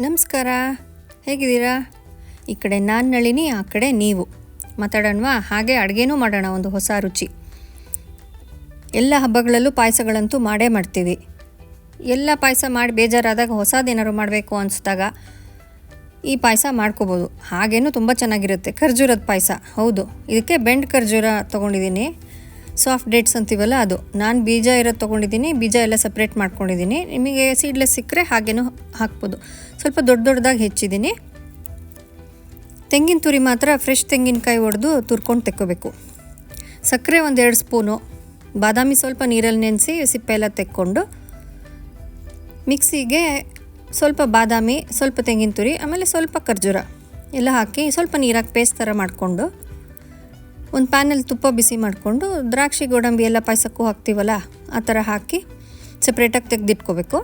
ನಮಸ್ಕಾರ, ಹೇಗಿದ್ದೀರಾ? ಈ ಕಡೆ ನಾನು ನಳಿನಿ, ಆ ಕಡೆ ನೀವು. ಮಾತಾಡೋಣವಾ? ಹಾಗೆ ಅಡುಗೆನೂ ಮಾಡೋಣ, ಒಂದು ಹೊಸ ರುಚಿ. ಎಲ್ಲ ಹಬ್ಬಗಳಲ್ಲೂ ಪಾಯಸಗಳಂತೂ ಮಾಡೇ ಮಾಡ್ತೀವಿ. ಎಲ್ಲ ಪಾಯಸ ಮಾಡಿ ಬೇಜಾರಾದಾಗ ಹೊಸದೇನಾದ್ರು ಮಾಡಬೇಕು ಅನಿಸ್ದಾಗ ಈ ಪಾಯಸ ಮಾಡ್ಕೋಬೋದು. ಹಾಗೇನೂ ತುಂಬ ಚೆನ್ನಾಗಿರುತ್ತೆ. ಖರ್ಜೂರದ ಪಾಯಸ. ಹೌದು, ಇದಕ್ಕೆ ಬೆಂಡ್ ಖರ್ಜೂರ ತೊಗೊಂಡಿದ್ದೀನಿ. ಸಾಫ್ಟ್ ಡೇಟ್ಸ್ ಅಂತೀವಲ್ಲ ಅದು. ನಾನು ಬೀಜ ಇರೋದು ತೊಗೊಂಡಿದ್ದೀನಿ, ಬೀಜ ಎಲ್ಲ ಸಪ್ರೇಟ್ ಮಾಡ್ಕೊಂಡಿದ್ದೀನಿ. ನಿಮಗೆ ಸೀಡ್ಲೆಸ್ ಸಿಕ್ಕರೆ ಹಾಗೇನೂ ಹಾಕ್ಬೋದು. ಸ್ವಲ್ಪ ದೊಡ್ಡದಾಗಿ ಹೆಚ್ಚಿದ್ದೀನಿ. ತೆಂಗಿನ ತುರಿ ಮಾತ್ರ ಫ್ರೆಶ್ ತೆಂಗಿನಕಾಯಿ ಒಡೆದು ತುರ್ಕೊಂಡು ತೆಕ್ಕೋಬೇಕು. ಸಕ್ಕರೆ 1-2 ಸ್ಪೂನು, ಬಾದಾಮಿ ಸ್ವಲ್ಪ ನೀರಲ್ಲಿ ನೆನೆಸಿ ಸಿಪ್ಪೆ ಎಲ್ಲ ತೆಕ್ಕೊಂಡು ಮಿಕ್ಸಿಗೆ ಸ್ವಲ್ಪ ಬಾದಾಮಿ, ಸ್ವಲ್ಪ ತೆಂಗಿನ ತುರಿ, ಆಮೇಲೆ ಸ್ವಲ್ಪ ಖರ್ಜೂರ ಎಲ್ಲ ಹಾಕಿ ಸ್ವಲ್ಪ ನೀರಾಗಿ ಪೇಸ್ಟ್ ಥರ ಮಾಡಿಕೊಂಡು ಒಂದು ಪ್ಯಾನಲ್ಲಿ ತುಪ್ಪ ಬಿಸಿ ಮಾಡಿಕೊಂಡು ದ್ರಾಕ್ಷಿ ಗೋಡಂಬಿ ಎಲ್ಲ ಪಾಯಸಕ್ಕೂ ಹಾಕ್ತೀವಲ್ಲ ಆ ಥರ ಹಾಕಿ ಸಪ್ರೇಟಾಗಿ ತೆಗೆದಿಟ್ಕೋಬೇಕು.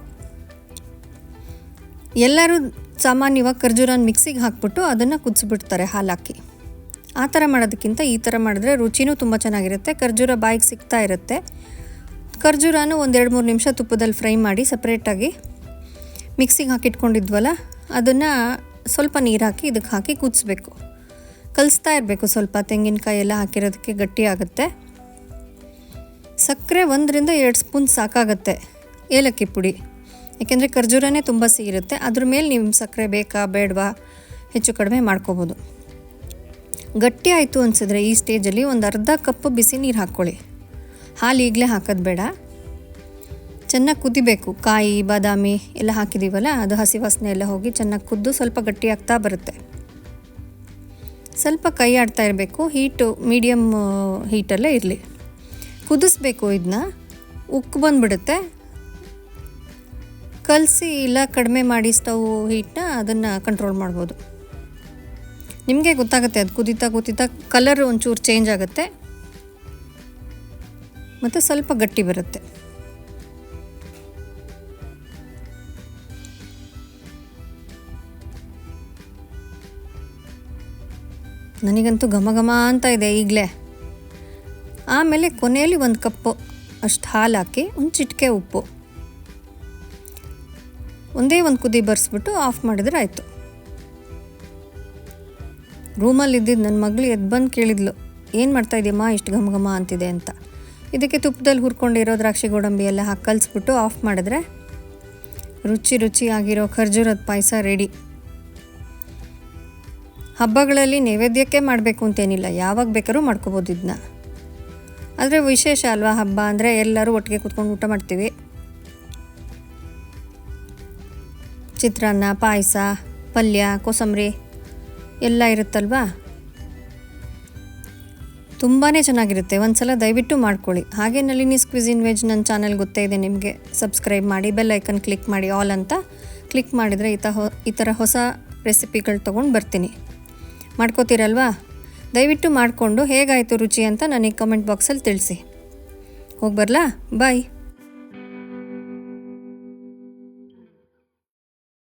ಎಲ್ಲರೂ ಸಾಮಾನ್ಯವಾಗಿ ಖರ್ಜೂರನ ಮಿಕ್ಸಿಗೆ ಹಾಕ್ಬಿಟ್ಟು ಅದನ್ನು ಕುದಿಸ್ಬಿಡ್ತಾರೆ ಹಾಲು ಹಾಕಿ. ಆ ಥರ ಮಾಡೋದಕ್ಕಿಂತ ಈ ಥರ ಮಾಡಿದ್ರೆ ರುಚಿನೂ ತುಂಬ ಚೆನ್ನಾಗಿರುತ್ತೆ. ಖರ್ಜೂರ ಬಾಯಿಗೆ ಸಿಗ್ತಾ ಇರುತ್ತೆ. ಖರ್ಜೂರನೂ 1-2-3 ನಿಮಿಷ ತುಪ್ಪದಲ್ಲಿ ಫ್ರೈ ಮಾಡಿ ಸಪ್ರೇಟಾಗಿ ಮಿಕ್ಸಿಗೆ ಹಾಕಿಟ್ಕೊಂಡಿದ್ವಲ್ಲ ಅದನ್ನು ಸ್ವಲ್ಪ ನೀರು ಹಾಕಿ ಇದಕ್ಕೆ ಹಾಕಿ ಕುದಿಸ್ಬೇಕು. ಕಲಿಸ್ತಾ ಇರಬೇಕು. ಸ್ವಲ್ಪ ತೆಂಗಿನಕಾಯಿ ಎಲ್ಲ ಹಾಕಿರೋದಕ್ಕೆ ಗಟ್ಟಿ ಆಗುತ್ತೆ. ಸಕ್ಕರೆ 1-2 ಸ್ಪೂನ್ ಸಾಕಾಗುತ್ತೆ. ಏಲಕ್ಕಿ ಪುಡಿ, ಏಕೆಂದರೆ ಖರ್ಜೂರನೇ ತುಂಬ ಸಿಹಿ ಇರುತ್ತೆ. ಅದ್ರ ಮೇಲೆ ನೀವು ಸಕ್ಕರೆ ಬೇಕಾ ಬೇಡವಾ ಹೆಚ್ಚು ಕಡಿಮೆ ಮಾಡ್ಕೋಬೋದು. ಗಟ್ಟಿ ಆಯಿತು ಅನಿಸಿದ್ರೆ ಈ ಸ್ಟೇಜಲ್ಲಿ ಒಂದು ಅರ್ಧ ಕಪ್ ಬಿಸಿ ನೀರು ಹಾಕ್ಕೊಳ್ಳಿ. ಹಾಲು ಈಗಲೇ ಹಾಕೋದು ಬೇಡ. ಚೆನ್ನಾಗಿ ಕುದಿಬೇಕು. ಕಾಯಿ ಬಾದಾಮಿ ಎಲ್ಲ ಹಾಕಿದ್ದೀವಲ್ಲ ಅದು ಹಸಿ ವಾಸನೆ ಎಲ್ಲ ಹೋಗಿ ಚೆನ್ನಾಗಿ ಕುದ್ದು ಸ್ವಲ್ಪ ಗಟ್ಟಿ ಆಗ್ತಾ ಬರುತ್ತೆ. ಸ್ವಲ್ಪ ಕೈ ಆಡ್ತಾ ಇರಬೇಕು. ಹೀಟು ಮೀಡಿಯಮ್ ಹೀಟಲ್ಲೇ ಇರಲಿ. ಕುದಿಸ್ಬೇಕು. ಇದನ್ನ ಉಕ್ಕು ಬಂದುಬಿಡುತ್ತೆ. ಕಲಸಿ ಇಲ್ಲ ಕಡಿಮೆ ಮಾಡಿ ಸ್ಟವ್ ಹೀಟನ್ನ ಅದನ್ನು ಕಂಟ್ರೋಲ್ ಮಾಡ್ಬೋದು. ನಿಮಗೆ ಗೊತ್ತಾಗುತ್ತೆ. ಅದು ಕುದೀತಾ ಕಲರ್ ಒಂಚೂರು ಚೇಂಜ್ ಆಗುತ್ತೆ ಮತ್ತು ಸ್ವಲ್ಪ ಗಟ್ಟಿ ಬರುತ್ತೆ. ನನಗಂತೂ ಘಮ ಘಮ ಅಂತ ಇದೆ ಈಗಲೇ. ಆಮೇಲೆ ಕೊನೆಯಲ್ಲಿ 1 ಕಪ್ಪು ಅಷ್ಟು ಹಾಲು ಹಾಕಿ ಒಂದು ಚಿಟಿಕೆ ಉಪ್ಪು, ಒಂದೇ ಒಂದು ಕುದಿ ಬರ್ಸ್ಬಿಟ್ಟು ಆಫ್ ಮಾಡಿದ್ರೆ ಆಯಿತು. ರೂಮಲ್ಲಿ ಇದ್ದಿದ್ದು ನನ್ನ ಮಗಳು ಎದ್ದು ಬಂದು ಕೇಳಿದ್ಲು, ಏನು ಮಾಡ್ತಾಯಿದ್ದೀಯಮ್ಮ ಇಷ್ಟು ಘಮ ಘಮ ಅಂತಿದೆ ಅಂತ. ಇದಕ್ಕೆ ತುಪ್ಪದಲ್ಲಿ ಹುರ್ಕೊಂಡಿರೋ ದ್ರಾಕ್ಷಿ ಗೋಡಂಬಿ ಎಲ್ಲ ಹಾಕಿ ಕಲಿಸ್ಬಿಟ್ಟು ಆಫ್ ಮಾಡಿದ್ರೆ ರುಚಿಯಾಗಿರೋ ಖರ್ಜೂರದ ಪಾಯಸ ರೆಡಿ. ಹಬ್ಬಗಳಲ್ಲಿ ನೈವೇದ್ಯಕ್ಕೆ ಮಾಡಬೇಕು ಅಂತೇನಿಲ್ಲ, ಯಾವಾಗ ಬೇಕಾದ್ರೂ ಮಾಡ್ಕೋಬೋದು ಇದನ್ನ. ಆದರೆ ವಿಶೇಷ ಅಲ್ವಾ ಹಬ್ಬ ಅಂದರೆ, ಎಲ್ಲರೂ ಒಟ್ಟಿಗೆ ಕೂತ್ಕೊಂಡು ಊಟ ಮಾಡ್ತೀವಿ. ಚಿತ್ರಾನ್ನ, ಪಾಯಸ, ಪಲ್ಯ, ಕೋಸಂಬರಿ ಎಲ್ಲ ಇರುತ್ತಲ್ವಾ, ತುಂಬಾ ಚೆನ್ನಾಗಿರುತ್ತೆ. ಒಂದು ಸಲ ದಯವಿಟ್ಟು ಮಾಡ್ಕೊಳ್ಳಿ. ಹಾಗೆ ನಳಿನಿಸ್ ಕ್ವಿಸಿನ್ ವೆಜ್ ನನ್ನ ಚಾನಲ್ ಗೊತ್ತೇ ಇದೆ ನಿಮಗೆ. ಸಬ್ಸ್ಕ್ರೈಬ್ ಮಾಡಿ, ಬೆಲ್ ಐಕನ್ ಕ್ಲಿಕ್ ಮಾಡಿ, ಆಲ್ ಅಂತ ಕ್ಲಿಕ್ ಮಾಡಿದರೆ ಈ ಥರ ಹೊಸ ರೆಸಿಪಿಗಳು ತೊಗೊಂಡು ಬರ್ತೀನಿ. ಮಾಡ್ಕೋತೀರಲ್ವಾ? ದಯವಿಟ್ಟು ಮಾಡಿಕೊಂಡು ಹೇಗಾಯಿತು ರುಚಿ ಅಂತ ನನಗೆ ಕಮೆಂಟ್ ಬಾಕ್ಸಲ್ಲಿ ತಿಳಿಸಿ. ಹೋಗಿ ಬರಲಾ? ಬಾಯ್.